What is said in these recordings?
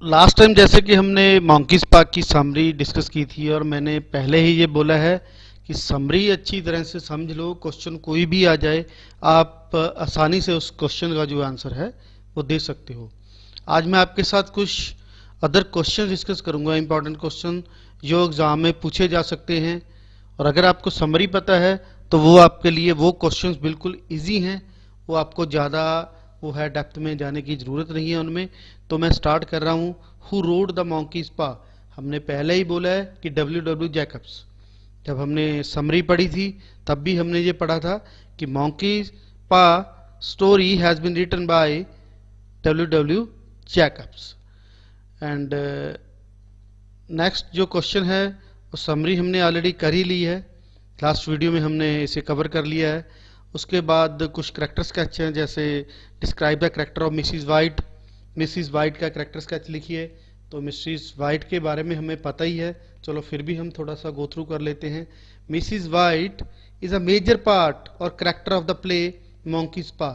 Last time जैसे कि हमने मंकीज पार्क की समरी डिस्कस की थी और मैंने पहले ही ये बोला है कि समरी अच्छी तरह से समझ लो, क्वेश्चन कोई भी आ जाए आप आसानी से उस क्वेश्चन का जो आंसर है वो दे सकते हो। आज मैं आपके साथ कुछ अदर क्वेश्चन डिस्कस करूंगा, इंपॉर्टेंट क्वेश्चन जो एग्जाम में पूछे जा सकते हैं। और अगर आपको समरी पता है तो वो आपके लिए वो क्वेश्चंस बिल्कुल इजी हैं, वो आपको ज़्यादा वो है डेप्थ में जाने की ज़रूरत नहीं है उनमें। तो मैं स्टार्ट कर रहा हूँ। हु रोड द मंकीज पा, हमने पहले ही बोला है कि डब्ल्यू जैकब्स। जब हमने समरी पढ़ी थी तब भी हमने ये पढ़ा था कि monkey's paw story has been written by W Jacobs. And next जो क्वेश्चन है वो समरी हमने ऑलरेडी कर ही ली है, लास्ट वीडियो में हमने इसे कवर कर लिया है। उसके बाद कुछ करेक्टर स्केच हैं, जैसे describe the character of Mrs white. Mrs white का करेक्टर स्केच लिखिए। तो मिसिज वाइट के बारे में हमें पता ही है, चलो फिर भी हम थोड़ा सा गो थ्रू कर लेते हैं। Mrs White is a major part और character of the play monkey's paw.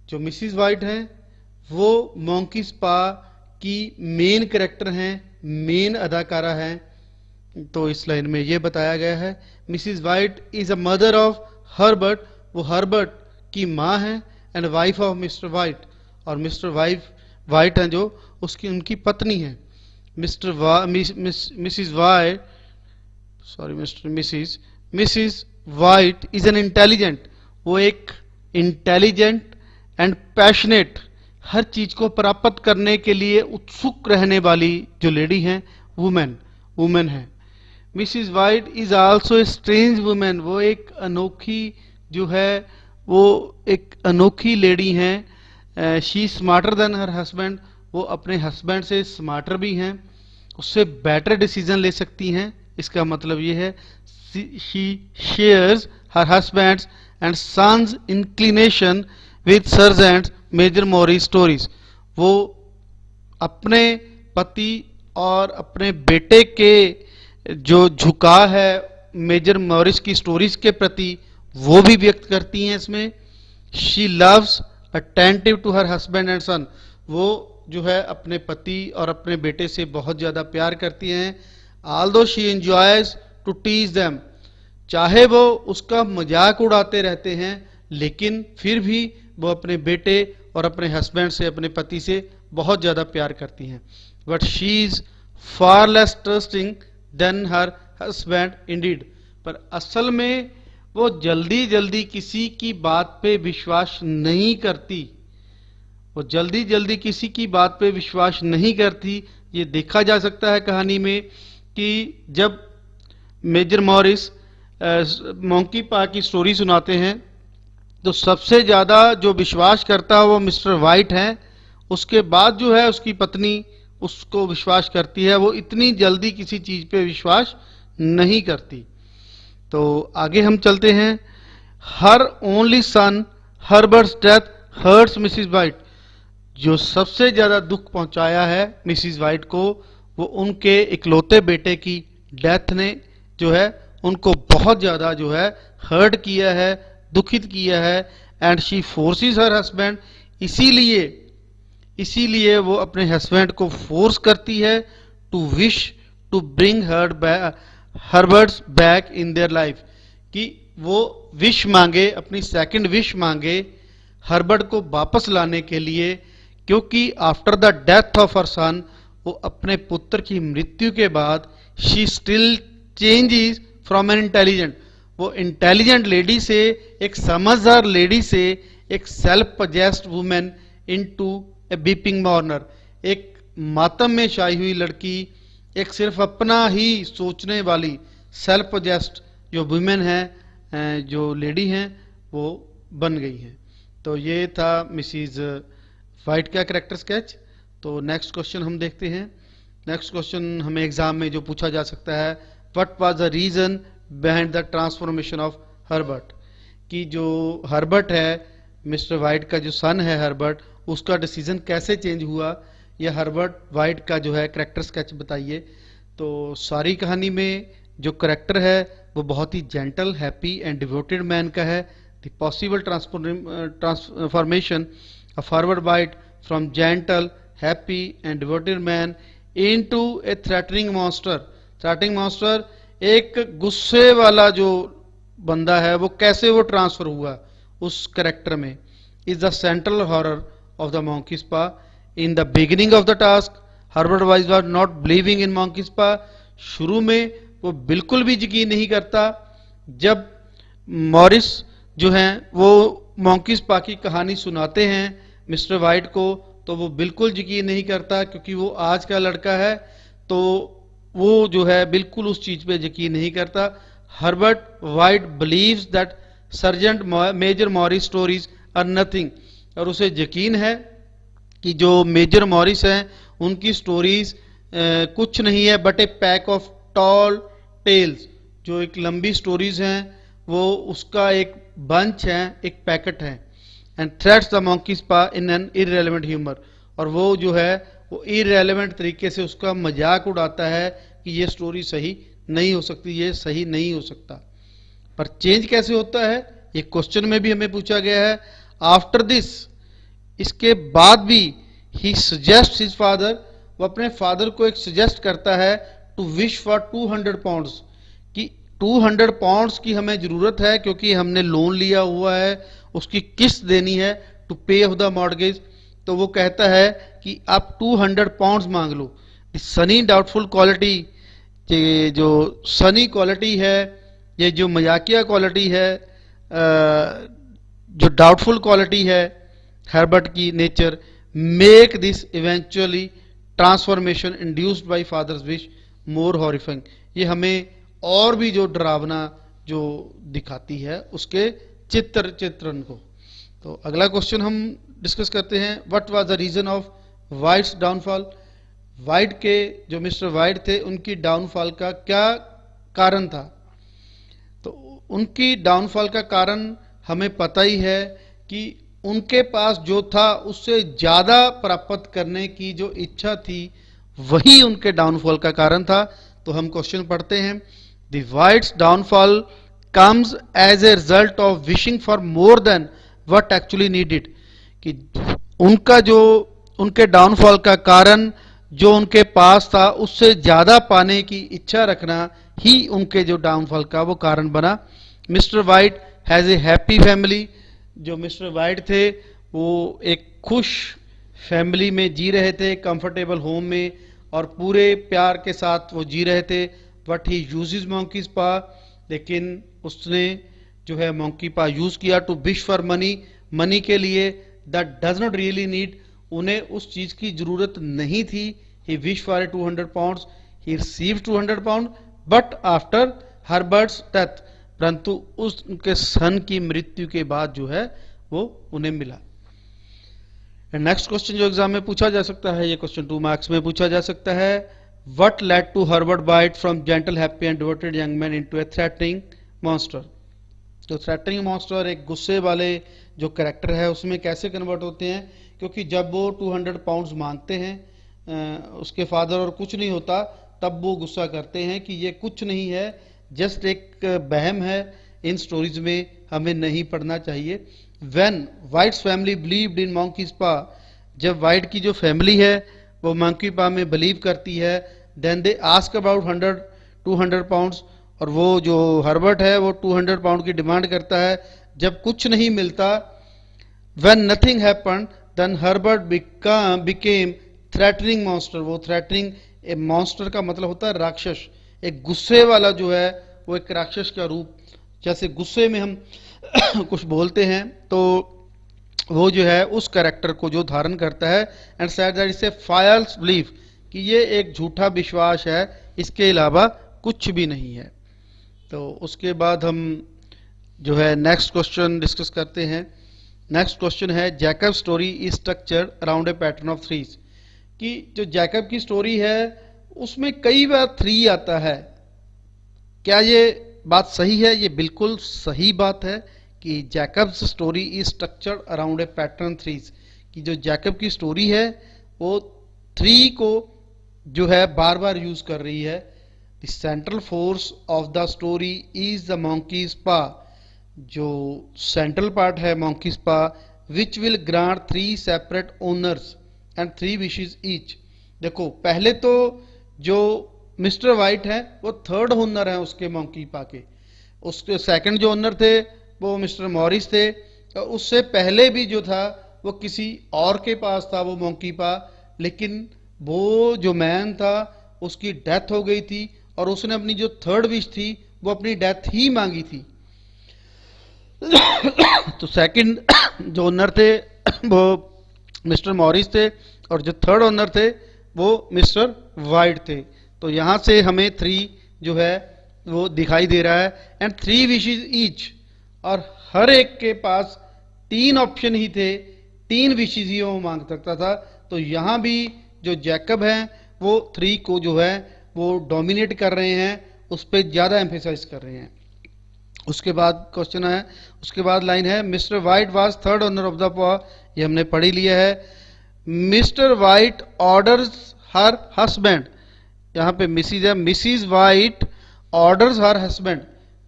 जो मिसिज वाइट हैं वो मंकीज पा की मेन करेक्टर हैं, मेन अदाकारा हैं। तो इस लाइन में ये बताया गया है Mrs White is a mother of Herbert, वो हर्बर्ट की माँ हैं, and wife of mister white, और मिस्टर वाइट हैं जो उसकी उनकी पत्नी है। Mrs white, sorry Mrs white is an intelligent, वो एक इंटेलिजेंट एंड पैशनेट, हर चीज को प्राप्त करने के लिए उत्सुक रहने वाली जो लेडी हैं वुमेन है। Mrs white is also a strange women, वो एक अनोखी जो है वो एक अनोखी लेडी हैं। She smarter than her husband, वो अपने हस्बैंड से स्मार्टर भी हैं, उससे बेटर डिसीजन ले सकती हैं। इसका मतलब ये है she shares her husband's and son's inclination with sergeant's major Morris stories, वो अपने पति और अपने बेटे के जो झुकाव है मेजर मॉरिस की स्टोरीज के प्रति वो भी व्यक्त करती हैं इसमें। She loves attentive to her husband and son, वो जो है अपने पति और अपने बेटे से बहुत ज़्यादा प्यार करती हैं। Although she enjoys to tease them, चाहे वो उसका मजाक उड़ाते रहते हैं लेकिन फिर भी वो अपने बेटे और अपने हस्बैंड से, अपने पति से बहुत ज़्यादा प्यार करती हैं। But she is far less trusting than her husband indeed, पर असल में वो जल्दी जल्दी किसी की बात पे विश्वास नहीं करती, वो जल्दी जल्दी किसी की बात पे विश्वास नहीं करती। ये देखा जा सकता है कहानी में कि जब मेजर मॉरिस मंकी पा की स्टोरी सुनाते हैं तो सबसे ज़्यादा जो विश्वास करता है वो मिस्टर वाइट हैं, उसके बाद जो है उसकी पत्नी उसको विश्वास करती है, वो इतनी जल्दी किसी चीज़ पे विश्वास नहीं करती। तो आगे हम चलते हैं। Her only son Herbert's death hurts Mrs White, जो सबसे ज़्यादा दुख पहुंचाया है मिसिज वाइट को वो उनके इकलौते बेटे की डेथ ने जो है उनको बहुत ज़्यादा जो है हर्ट किया है, दुखित किया है। And she forces her husband, इसीलिए वो अपने हस्बैंड को फोर्स करती है to wish to bring Herbert's back in their life, कि वो विश मांगे, अपनी सेकंड विश मांगे हर्बर्ट को वापस लाने के लिए, क्योंकि after the death of her son, वो अपने पुत्र की मृत्यु के बाद she still changes from an intelligent, वो इंटेलिजेंट लेडी से, एक समझदार लेडी से, एक self possessed women into a weeping mourner, एक मातम में छाई हुई लड़की, एक सिर्फ अपना ही सोचने वाली सेल्फ पजेस्ड जो वुमेन है, जो लेडी हैं, वो बन गई हैं। तो ये था मिसिज वाइट का करेक्टर स्केच। तो नेक्स्ट क्वेश्चन हम देखते हैं। नेक्स्ट क्वेश्चन हमें एग्जाम में जो पूछा जा सकता है, what was the reason behind the transformation of Herbert, कि जो हर्बर्ट है मिस्टर वाइट का जो सन है हर्बर्ट, उसका डिसीजन कैसे चेंज हुआ, यह हर्बर्ट वाइट का जो है करेक्टर स्केच बताइए। तो सारी कहानी में जो करेक्टर है वो बहुत ही gentle, happy and devoted man का है। The possible transformation of Herbert White from gentle happy and devoted man into a threatening monster. Threatening monster, एक गुस्से वाला जो बंदा है वो कैसे वो ट्रांसफर हुआ उस कैरेक्टर में, is the central horror of the monkey spa. In the beginning of the task Herbert wise was not believing in monkey's spa. शुरू में वो बिल्कुल भी यकीन नहीं करता. जब मॉरिस जो हैं वो मंकी स्पा की कहानी सुनाते हैं मिस्टर वाइट को, तो वो बिल्कुल यकीन नहीं करता, क्योंकि वो आज का लड़का है, तो वो जो है बिल्कुल उस चीज पे यकीन नहीं करता. Herbert White believes that sergeant major Morris stories are nothing. और उसे यकीन है कि जो मेजर मॉरिस हैं उनकी स्टोरीज कुछ नहीं है but a pack of tall tales. जो एक लंबी स्टोरीज हैं वो उसका एक बंच है, एक पैकेट है. And threats the monkey spa in an irrelevant humour. और वो जो है वो इररेलेवेंट तरीके से उसका मजाक उड़ाता है कि ये स्टोरी सही नहीं हो सकती, ये सही नहीं हो सकता. पर चेंज कैसे होता है ये क्वेश्चन में भी हमें पूछा गया है. आफ्टर दिस, इसके बाद भी, ही सजेस्ट हिज फादर, वो अपने फादर को एक सजेस्ट करता है टू विश फॉर 200 पाउंड्स, कि 200 पाउंड्स की हमें जरूरत है क्योंकि हमने लोन लिया हुआ है, उसकी किस्त देनी है, टू पे ऑफ द मॉर्गेज. तो वो कहता है कि आप 200 पाउंड्स मांग लो. सनी डाउटफुल क्वालिटी, ये जो सनी क्वालिटी है, ये जो मजाकिया क्वालिटी है, जो डाउटफुल क्वालिटी है हर्बर्ट की nature, make this eventually transformation induced by father's wish more horrifying. ये हमें और भी जो डरावना जो दिखाती है उसके चित्रण को. तो अगला क्वेश्चन हम डिस्कस करते हैं. What was the reason of White's downfall. White के जो मिस्टर वाइट थे उनकी डाउनफॉल का क्या कारण था. तो उनकी डाउनफॉल का कारण हमें पता ही है कि उनके पास जो था उससे ज्यादा प्राप्त करने की जो इच्छा थी वही उनके डाउनफॉल का कारण था. तो हम क्वेश्चन पढ़ते हैं. The White's downfall comes as a result of wishing for more than what actually needed. कि उनका जो उनके डाउनफॉल का कारण जो उनके पास था उससे ज्यादा पाने की इच्छा रखना ही उनके जो डाउनफॉल का वो कारण बना. Mister white has a happy family. जो मिस्टर वाइट थे वो एक खुश फैमिली में जी रहे थे, कंफर्टेबल होम में, और पूरे प्यार के साथ वो जी रहे थे. But he uses monkey's paw, लेकिन उसने जो है मंकी पा यूज किया to wish for money, money के लिए, that does not really need, उन्हें उस चीज की जरूरत नहीं थी. He wish for 200 pounds, he received 200 pound but after Herbert's death, परंतु उनके सन की मृत्यु के बाद जो है वो उन्हें मिला. नेक्स्ट क्वेश्चन जो एग्जाम में पूछा जा सकता है, ये क्वेश्चन 2 मार्क्स में पूछा जा सकता है. What led to Herbert White from gentle happy and devoted young man into a threatening monster. तो थ्रेटनिंग मॉन्स्टर एक गुस्से वाले जो कैरेक्टर है उसमें कैसे कन्वर्ट होते हैं, क्योंकि जब वो 200 पाउंड्स मांगते हैं उसके फादर और कुछ नहीं होता, तब वो गुस्सा करते हैं कि ये कुछ नहीं है, जस्ट एक बहम है, इन स्टोरीज में हमें नहीं पढ़ना चाहिए. When White's family believed in monkey's paw, जब वाइट की जो फैमिली है वो मंकी पा में बिलीव करती है, then they ask about 200 pounds, और वो जो हर्बर्ट है वो 200 पाउंड की डिमांड करता है. जब कुछ नहीं मिलता, when nothing happened, then Herbert became threatening monster. वो थ्रेटनिंग, ए मॉन्स्टर का मतलब होता है राक्षस, एक गुस्से वाला जो है वो एक राक्षस का रूप. जैसे गुस्से में हम कुछ बोलते हैं तो वो जो है उस कैरेक्टर को जो धारण करता है. And said that it's a false belief, कि ये एक झूठा विश्वास है, इसके अलावा कुछ भी नहीं है. तो उसके बाद हम जो है नेक्स्ट क्वेश्चन डिस्कस करते हैं. नेक्स्ट क्वेश्चन है Jacob story is structured around a pattern of threes. कि जो जैकब की स्टोरी है उसमें कई बार 3 आता है. क्या ये बात सही है? ये बिल्कुल सही बात है कि Jacobs story is structured around a pattern 3. कि जो जैकब की स्टोरी है वो 3 को जो है बार बार यूज कर रही है. The central force of the story is the monkey spa. जो सेंट्रल पार्ट है monkey spa, which will grant 3 separate owners and 3 wishes each. देखो पहले तो जो मिस्टर वाइट है वो थर्ड ओनर है उसके मंकी पा के, उसके सेकंड जो ओनर थे वो मिस्टर मॉरिस थे, तो उससे पहले भी जो था वो किसी और के पास था वो मंकी पा, लेकिन वो जो मैन था उसकी डेथ हो गई थी और उसने अपनी जो थर्ड विश थी वो अपनी डेथ ही मांगी थी। तो सेकंड जो ओनर थे वो मिस्टर मॉरिस थे और जो थर्ड ओनर थे वो मिस्टर वाइट थे। तो यहां से हमें 3 जो है वो दिखाई दे रहा है एंड 3 विशेस ईच, और हर एक के पास 3 ऑप्शन ही थे, 3 विशेस ही वो मांग सकता था। तो यहां भी जो जैकब है वो 3 को जो है वो डोमिनेट कर रहे हैं, उस पर ज्यादा एम्फेसाइज कर रहे हैं। उसके बाद क्वेश्चन है, उसके बाद लाइन है mister white was third owner of the पॉ, ये हमने पढ़ ही लिया है। Mister white orders her husband, यहाँ पे मिसिज है, Mrs white orders her husband,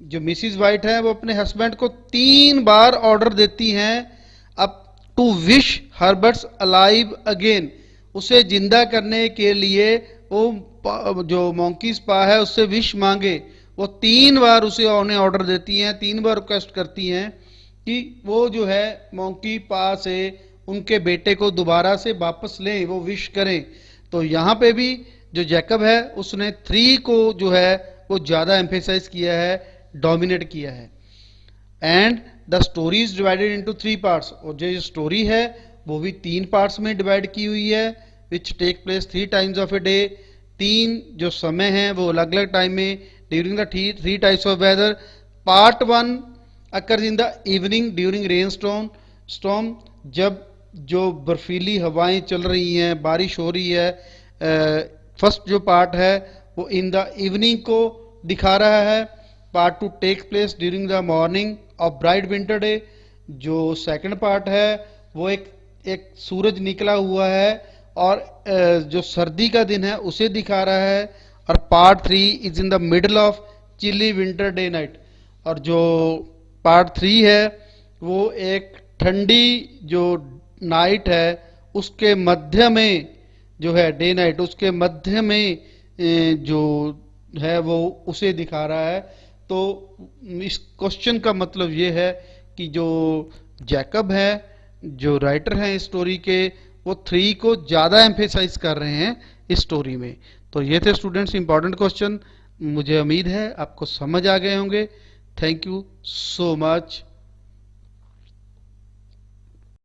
जो मिसिज वाइट है वो अपने हस्बैंड को 3 बार ऑर्डर देती हैं अब to wish Herbert's alive again, उसे जिंदा करने के लिए वो जो मॉन्की स्पा है उससे विश मांगे। वो 3 बार उसे उन्हें ऑर्डर देती हैं, 3 बार रिक्वेस्ट करती हैं कि वो जो है मॉन्की पा से उनके बेटे को दोबारा से वापस लें, वो विश करें। तो यहाँ पे भी जो जैकब है उसने 3 को जो है वो ज्यादा एम्फेसाइज किया है, डोमिनेट किया है। And the story is divided into 3 parts, और जो स्टोरी है वो भी 3 पार्ट्स में डिवाइड की हुई है, which take place 3 times of a day. 3 जो समय है वो अलग अलग टाइम में during the 3 types of weather. Part 1 occurs in the evening during rain storm, जब जो बर्फीली हवाएं चल रही हैं, बारिश हो रही है। फर्स्ट जो पार्ट है वो इन द इवनिंग को दिखा रहा है। Part 2 take place during the morning of bright winter day, जो सेकंड पार्ट है वो एक सूरज निकला हुआ है और जो सर्दी का दिन है उसे दिखा रहा है। और part 3 is in the middle of chilly winter day night, और जो पार्ट 3 है वो एक ठंडी जो नाइट है उसके मध्य में जो है, डे नाइट उसके मध्य में जो है वो उसे दिखा रहा है। तो इस क्वेश्चन का मतलब ये है कि जो जैकब है, जो राइटर हैं इस स्टोरी के, वो 3 को ज्यादा एम्फेसाइज कर रहे हैं इस स्टोरी में। तो ये थे स्टूडेंट्स इंपॉर्टेंट क्वेश्चन, मुझे उम्मीद है आपको समझ आ गए होंगे। Thank you so much.